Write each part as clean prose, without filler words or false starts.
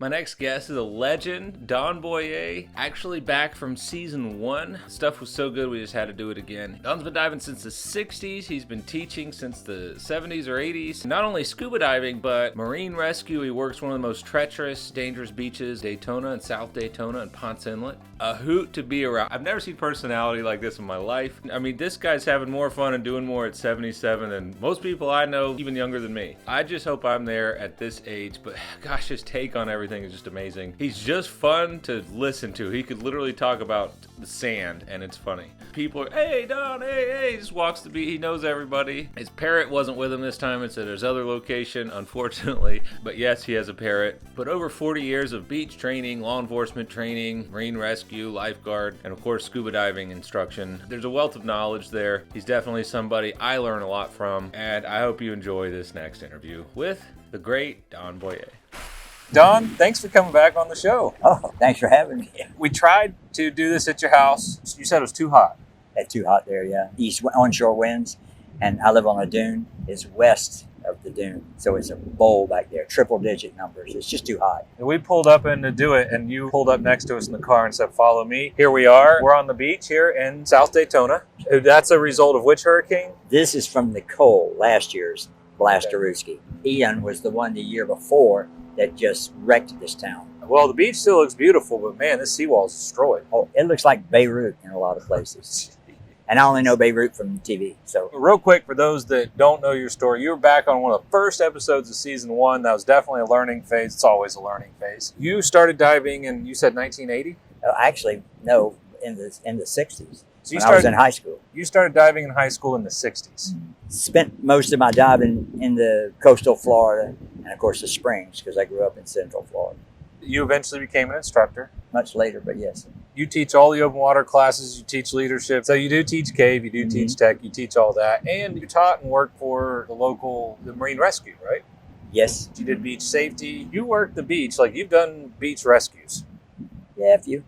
My next guest is a legend, Don Bouer, actually back from season 1. Stuff was so good we just had to do it again. Don's been diving since the 60s. He's been teaching since the 70s or 80s. Not only scuba diving, but marine rescue. He works one of the most treacherous, dangerous beaches, Daytona and South Daytona and Ponce Inlet. A hoot to be around. I've never seen personality like this in my life. I mean, this guy's having more fun and doing more at 77 than most people I know, even younger than me. I just hope I'm there at this age, but gosh, his take on everything is just amazing. He's just fun to listen to. He could literally talk about the sand and it's funny. People are, hey Don, hey, he just walks the beach. He knows everybody. His parrot wasn't with him this time. It's at his other location, unfortunately. But yes, he has a parrot. But over 40 years of beach training, law enforcement training, marine rescue, lifeguard, and of course scuba diving instruction. There's a wealth of knowledge there. He's definitely somebody I learn a lot from, and I hope you enjoy this next interview with the great Don Bouer. Don, thanks for coming back on the show. Oh, thanks for having me. We tried to do this at your house. You said it was too hot. It's too hot there, yeah. East onshore winds, and I live on a dune. It's west of the dune, so it's a bowl back there, triple-digit numbers. It's just too hot. We pulled up in to do it, and you pulled up next to us in the car and said, follow me. Here we are. We're on the beach here in South Daytona. That's a result of which hurricane? This is from Nicole, last year's Blasteruski. Ian was the one the year before that just wrecked this town. Well, the beach still looks beautiful, but man, this seawall is destroyed. Oh, it looks like Beirut in a lot of places. And I only know Beirut from TV. So, real quick, for those that don't know your story, you were back on one of the first episodes of season 1. That was definitely a learning phase. It's always a learning phase. You started diving in, you said 1980? Actually, no, in the 60s. So when I was in high school. You started diving in high school in the 60s. Spent most of my diving in the coastal Florida and, of course, the Springs, because I grew up in Central Florida. You eventually became an instructor. Much later, but yes. You teach all the open water classes. You teach leadership. So you do teach cave. You do teach tech. You teach all that. And you taught and worked for the marine rescue, right? Yes. You did beach safety. You worked the beach. Like, you've done beach rescues. Yeah, a few.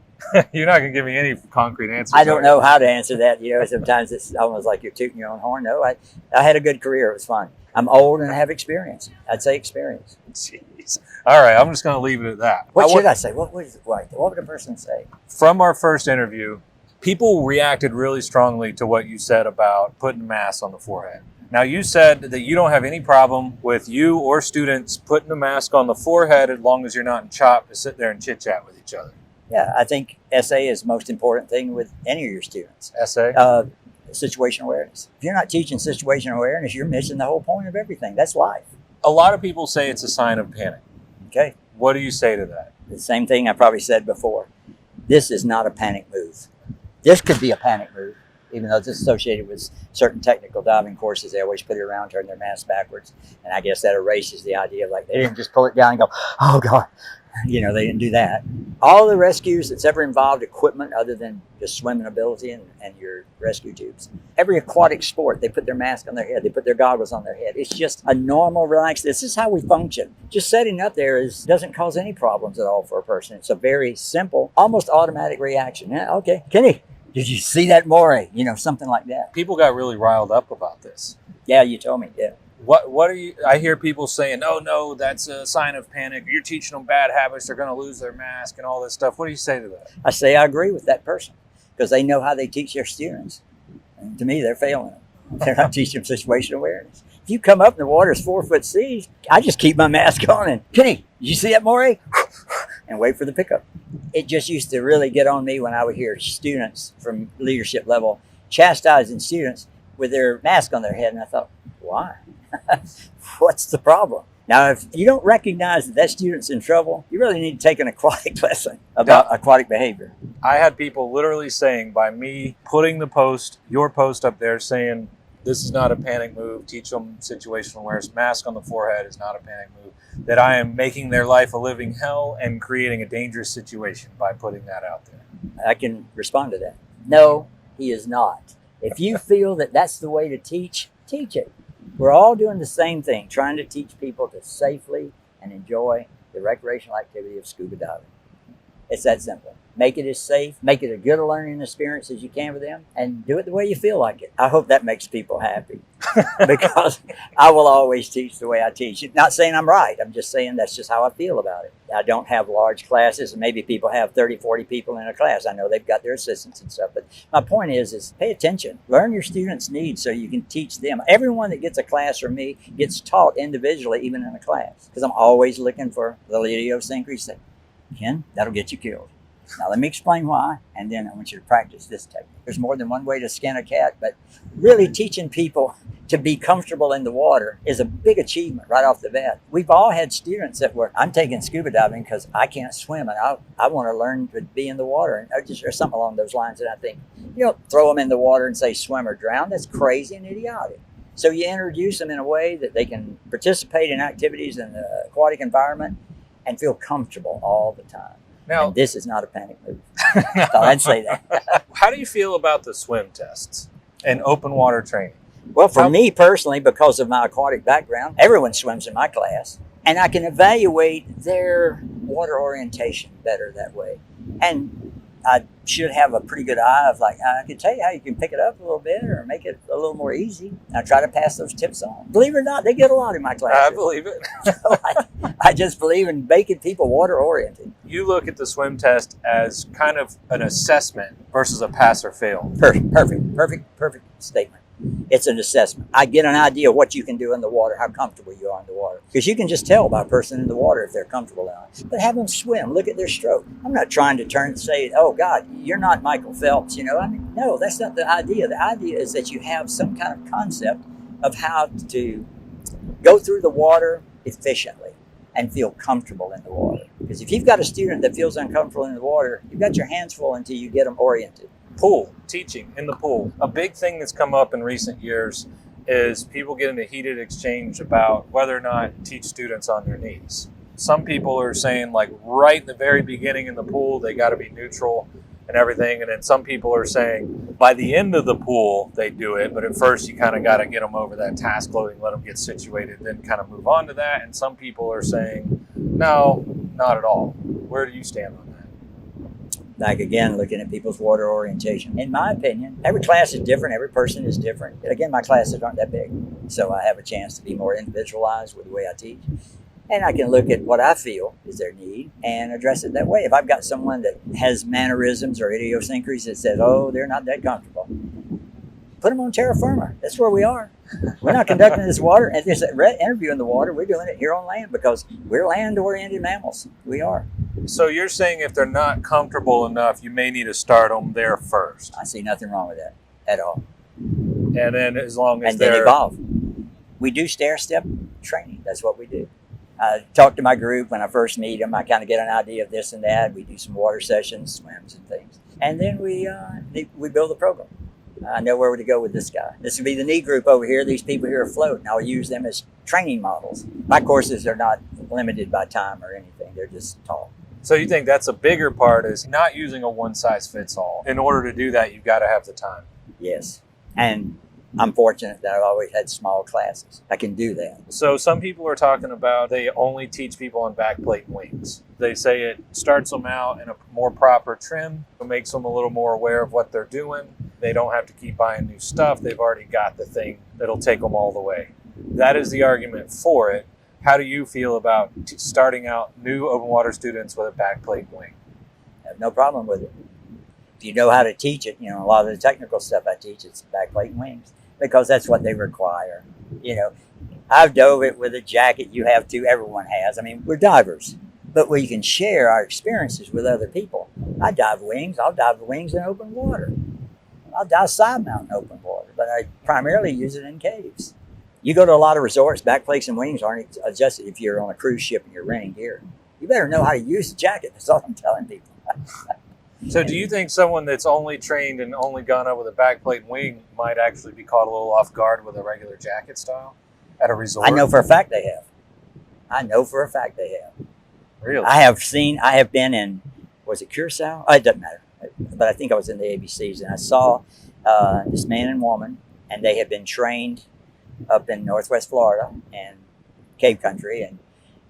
You're not going to give me any concrete answers. I don't know how to answer that. You know, sometimes it's almost like you're tooting your own horn. No, I had a good career. It was fun. I'm old and I have experience. I'd say experience. Jeez. All right, I'm just going to leave it at that. What should I say? What would a person say? From our first interview, people reacted really strongly to what you said about putting a mask on the forehead. Now, you said that you don't have any problem with you or students putting a mask on the forehead as long as you're not in chop to sit there and chit-chat with each other. Yeah, I think SA is the most important thing with any of your students. SA? Situational awareness. If you're not teaching situational awareness, you're missing the whole point of everything. That's life. A lot of people say it's a sign of panic. Okay. What do you say to that? The same thing I probably said before. This is not a panic move. This could be a panic move, even though it's associated with certain technical diving courses. They always put it around, turn their mask backwards. And I guess that erases the idea of like, they didn't just pull it down and go, oh God. You know, they didn't do that. All the rescues that's ever involved equipment other than just swimming ability and your rescue tubes. Every aquatic sport, they put their mask on their head. They put their goggles on their head. It's just a normal, relaxed, this is how we function. Just setting up there doesn't cause any problems at all for a person. It's a very simple, almost automatic reaction. Yeah, okay. Kenny, did you see that moray? You know, something like that. People got really riled up about this. Yeah, you told me, yeah. What are you? I hear people saying, "Oh no, that's a sign of panic. You're teaching them bad habits. They're going to lose their mask and all this stuff." What do you say to that? I say I agree with that person because they know how they teach their students. And to me, they're failing them. They're not teaching them situational awareness. If you come up and the water's 4 foot seas, I just keep my mask on and Kenny, did you see that moray? And wait for the pickup. It just used to really get on me when I would hear students from leadership level chastising students with their mask on their head, and I thought, why? What's the problem? Now, if you don't recognize that student's in trouble, you really need to take an aquatic lesson about aquatic behavior. I had people literally saying, by me putting your post up there saying, this is not a panic move, teach them situational awareness, mask on the forehead is not a panic move, that I am making their life a living hell and creating a dangerous situation by putting that out there. I can respond to that. No, he is not. If you feel that that's the way to teach, teach it. We're all doing the same thing, trying to teach people to safely and enjoy the recreational activity of scuba diving. It's that simple. Make it as safe, make it a good learning experience as you can for them, and do it the way you feel like it. I hope that makes people happy because I will always teach the way I teach. Not saying I'm right. I'm just saying that's just how I feel about it. I don't have large classes, and maybe people have 30, 40 people in a class. I know they've got their assistants and stuff, but my point is pay attention. Learn your students' needs so you can teach them. Everyone that gets a class from me gets taught individually, even in a class, because I'm always looking for the little idiosyncrasies. Ken, that'll get you killed. Now, let me explain why, and then I want you to practice this technique. There's more than one way to skin a cat, but really teaching people to be comfortable in the water is a big achievement right off the bat. We've all had students that I'm taking scuba diving because I can't swim, and I want to learn to be in the water, or something along those lines. And I think, throw them in the water and say swim or drown. That's crazy and idiotic. So you introduce them in a way that they can participate in activities in the aquatic environment and feel comfortable all the time. Now, and this is not a panic move. So I'd say that. How do you feel about the swim tests and open water training? Well, for me personally, because of my aquatic background, everyone swims in my class, and I can evaluate their water orientation better that way. And I should have a pretty good eye of I can tell you how you can pick it up a little bit or make it a little more easy. I try to pass those tips on. Believe it or not, they get a lot in my class. I believe it. So I just believe in making people water oriented. You look at the swim test as kind of an assessment versus a pass or fail. Perfect statement. It's an assessment. I get an idea of what you can do in the water, how comfortable you are in the water. Because you can just tell by a person in the water if they're comfortable or not. But have them swim. Look at their stroke. I'm not trying to say, oh, God, you're not Michael Phelps. No, that's not the idea. The idea is that you have some kind of concept of how to go through the water efficiently and feel comfortable in the water. Because if you've got a student that feels uncomfortable in the water, you've got your hands full until you get them oriented. Pool, teaching in the pool. A big thing that's come up in recent years is people get in a heated exchange about whether or not to teach students on their knees. Some people are saying right in the very beginning in the pool, they got to be neutral and everything. And then some people are saying by the end of the pool, they do it. But at first you kind of got to get them over that task loading, let them get situated, then kind of move on to that. And some people are saying, no, not at all. Where do you stand on that? Again, looking at people's water orientation. In my opinion, every class is different. Every person is different. Again, my classes aren't that big. So I have a chance to be more individualized with the way I teach. And I can look at what I feel is their need and address it that way. If I've got someone that has mannerisms or idiosyncrasies that says, oh, they're not that comfortable, put them on terra firma. That's where we are. We're not conducting this water and this interview in the water. We're doing it here on land because we're land-oriented mammals. We are. So you're saying if they're not comfortable enough, you may need to start them there first. I see nothing wrong with that at all. And then as long as then evolve. We do stair-step training. That's what we do. I talk to my group when I first meet them. I kind of get an idea of this and that. We do some water sessions, swims and things. And then we build a program. I know where to go with this guy. This would be the knee group over here. These people here afloat, and I'll use them as training models. My courses are not limited by time or anything. They're just taught. So you think that's a bigger part is not using a one-size-fits-all. In order to do that, you've got to have the time. Yes. And I'm fortunate that I've always had small classes. I can do that. So some people are talking about they only teach people on backplate wings. They say it starts them out in a more proper trim. It makes them a little more aware of what they're doing. They don't have to keep buying new stuff. They've already got the thing that'll take them all the way. That is the argument for it. How do you feel about starting out new open water students with a backplate wing? I have no problem with it. If you know how to teach it, a lot of the technical stuff I teach, it's backplate wings because that's what they require. I've dove it with a jacket. You have to. Everyone has. We're divers, but we can share our experiences with other people. I dive wings. I'll dive wings in open water. I'll dive side mount in open water, but I primarily use it in caves. You go to a lot of resorts, backplates and wings aren't adjusted if you're on a cruise ship and you're renting gear. You better know how to use the jacket. That's all I'm telling people. So do you think someone that's only trained and only gone up with a backplate wing might actually be caught a little off guard with a regular jacket style at a resort? I know for a fact they have. Really? I have been in, was it Curacao? It doesn't matter. But I think I was in the ABCs and I saw this man and woman, and they had been trained up in Northwest Florida and cave country, and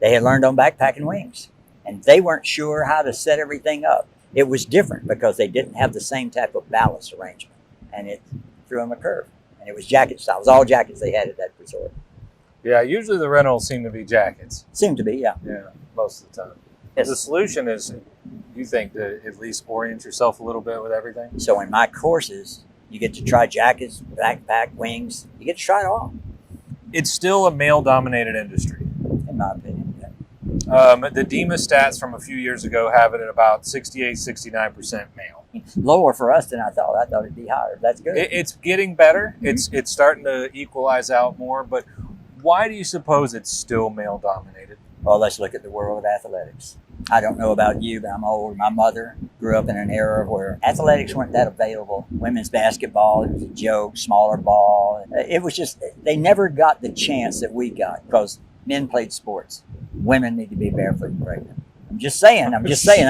they had learned on backpacking wings. and they weren't sure how to set everything up. It was different because they didn't have the same type of ballast arrangement, and it threw them a curve. And it was jacket style. It was all jackets they had at that resort. Yeah, usually the rentals seem to be jackets. Seemed to be, yeah. Yeah, most of the time. Yes. The solution is, you think, to at least orient yourself a little bit with everything? So in my courses, you get to try jackets, backpack, wings. You get to try it all, It's still a male-dominated industry. in my opinion. Yeah. The DEMA stats from a few years ago have it at about 68, 69% male. Lower for us than I thought. I thought it'd be higher. That's good. It's getting better. It's starting to equalize out more, but why do you suppose it's still male-dominated? Well, let's look at the world of athletics. I don't know about you, but I'm old. My mother grew up in an era where athletics weren't that available. Women's basketball, it was a joke, smaller ball. It was just, they never got the chance that we got because men played sports. Women need to be barefoot and pregnant. I'm just saying. I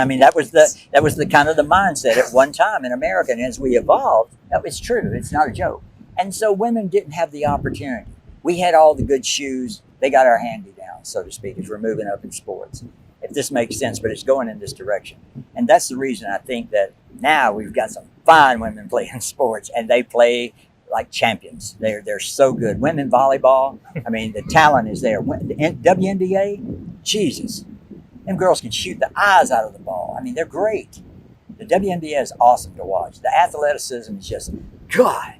mean, that was the kind of the mindset at one time in America. And as we evolved, that was true. It's not a joke. And so women didn't have the opportunity. We had all the good shoes. They got our hand-me-down, so to speak, as we're moving up in sports. If this makes sense, but it's going in this direction. And that's the reason I think that now we've got some fine women playing sports, and they play like champions. They're so good. Women volleyball, I mean, the talent is there. The WNBA, Jesus. Them girls can shoot the eyes out of the ball. I mean, they're great. The WNBA is awesome to watch. The athleticism is just, God.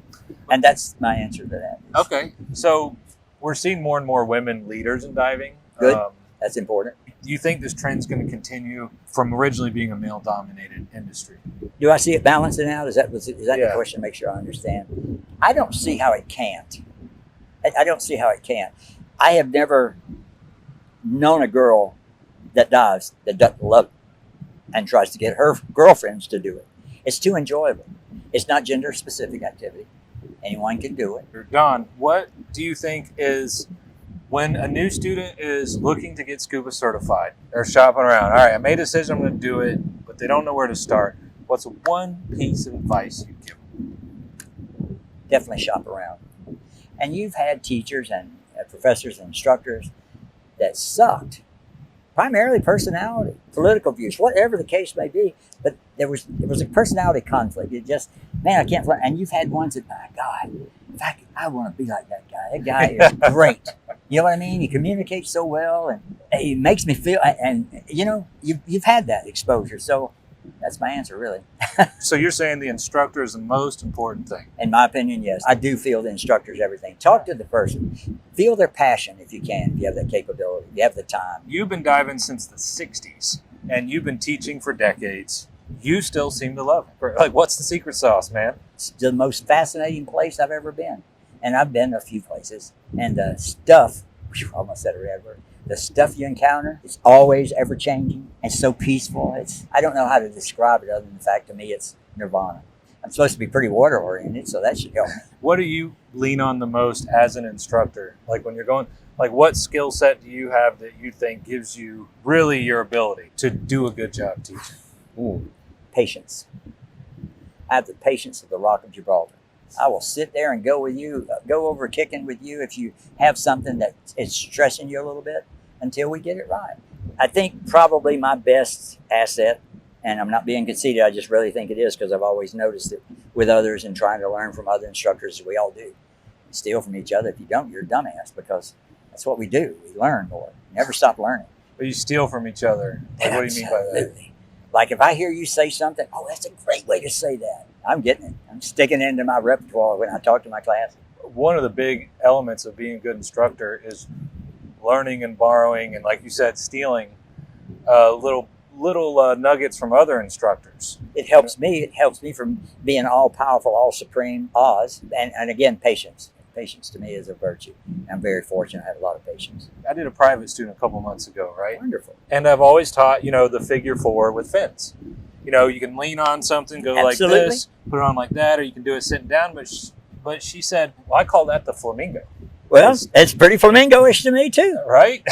And that's my answer to that. Okay. So we're seeing more and more women leaders in diving. Good. That's important. Do you think this trend's going to continue from originally being a male-dominated industry? Do I see it balancing out? Is that Yeah. the question? Make sure I understand. I don't see how it can't. I don't see how it can't. I have never known a girl that dives that doesn't love it and tries to get her girlfriends to do it. It's too enjoyable. It's not gender-specific activity. Anyone can do it. Don, what do you think is when a new student is looking to get scuba certified, they're shopping around, all right, I made a decision, I'm going to do it, but they don't know where to start. What's one piece of advice you give them? Definitely shop around. And you've had teachers and professors and instructors that sucked. Primarily personality, political views, whatever the case may be. But there was a personality conflict. It just, man, I can't. And you've had ones that, my God, in fact, I want to be like that guy. That guy is great. You know what I mean? He communicates so well, and he makes me feel. And you know, you've had that exposure. So that's my answer, really. So you're saying the instructor is the most important thing? In my opinion, yes. I do feel the instructor's everything. Talk to the person. Feel their passion if you can, if you have that capability, if you have the time. You've been diving since the 60s, and you've been teaching for decades. You still seem to love it. Like, what's the secret sauce, man? It's the most fascinating place I've ever been. And I've been a few places. And the stuff, I almost said a red word. The stuff you encounter is always ever changing and so peaceful. I don't know how to describe it other than the fact to me it's nirvana. I'm supposed to be pretty water oriented, so that should help. What do you lean on the most as an instructor? Like when you're going, like what skill set do you have that you think gives you really your ability to do a good job teaching? Ooh, patience. I have the patience of the Rock of Gibraltar. I will sit there and go with you, go over kicking with you if you have something that is stressing you a little bit until we get it right. I think probably my best asset, and I'm not being conceited, I just really think it is because I've always noticed it with others and trying to learn from other instructors, as we all do. Steal from each other. If you don't, you're a dumbass because that's what we do. We learn more. Never stop learning. But you steal from each other. Like, what do you mean by that? Absolutely. Like if I hear you say something, oh, that's a great way to say that. I'm getting it. I'm sticking it into my repertoire when I talk to my class. One of the big elements of being a good instructor is learning and borrowing, and like you said, stealing little nuggets from other instructors. It helps me. It helps me from being all powerful, all supreme Oz. And again, patience. Patience to me is a virtue. I'm very fortunate. I have a lot of patience. I did a private student a couple months ago, right? Wonderful. And I've always taught, the figure 4 with fins. You can lean on something, go Absolutely. like this, put it on like that, or you can do it sitting down. But she said, well, I call that the flamingo. Well, it's pretty flamingo-ish to me, too. Right?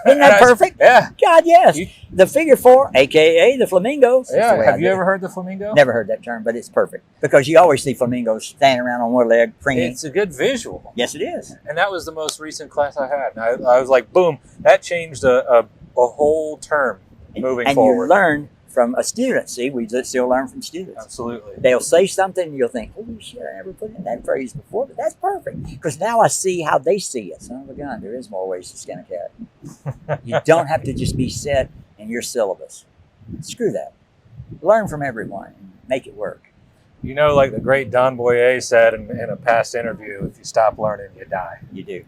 Isn't that perfect? Yeah. God, yes. The figure 4, a.k.a. the flamingos. Yeah. Have you ever heard the flamingo? Never heard that term, but it's perfect. Because you always see flamingos standing around on one leg, preening. It's a good visual. Yes, it is. And that was the most recent class I had. And I was like, boom, that changed a whole term moving and forward. you learn from a student. See, we still learn from students. Absolutely. They'll say something and you'll think, holy shit, I never put in that phrase before, but that's perfect. Because now I see how they see it. Son of a gun, there is more ways to skin a cat. You don't have to just be set in your syllabus. Screw that. Learn from everyone and make it work. You know, like the great Don Bouer said in a past interview, if you stop learning, you die. You do.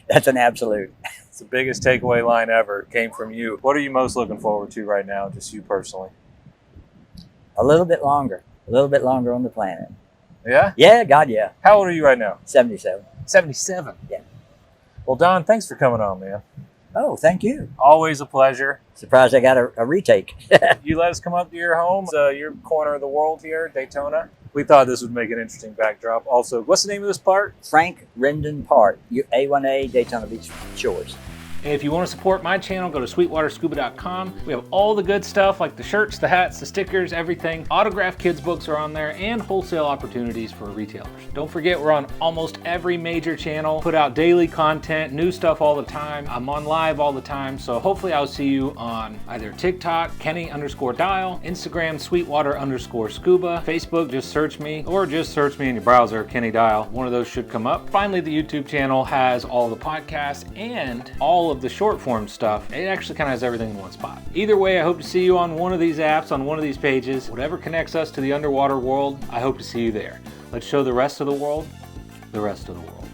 That's an absolute. It's the biggest takeaway line ever. It came from you. What are you most looking forward to right now, just you personally? A little bit longer on the planet. Yeah? Yeah, God, yeah. How old are you right now? 77. 77. Yeah. Well, Don, thanks for coming on, man. Oh, thank you. Always a pleasure. Surprised I got a retake. You let us come up to your home, your corner of the world here, Daytona. We thought this would make an interesting backdrop. Also, what's the name of this park? Frank Rendon Park, A1A, Daytona Beach Shores. And if you want to support my channel, go to sweetwaterscuba.com. We have all the good stuff like the shirts, the hats, the stickers, everything. Autographed kids books are on there and wholesale opportunities for retailers. Don't forget, we're on almost every major channel, put out daily content, new stuff all the time. I'm on live all the time, so hopefully I'll see you on either TikTok, Kenny_Dial, Instagram, Sweetwater_Scuba, Facebook, just search me, or just search me in your browser, Kenny Dial. One of those should come up. Finally, the YouTube channel has all the podcasts and all of the short form stuff. It actually kind of has everything in one spot. Either way, I hope to see you on one of these apps, on one of these pages. Whatever connects us to the underwater world, I hope to see you there. Let's show the rest of the world the rest of the world.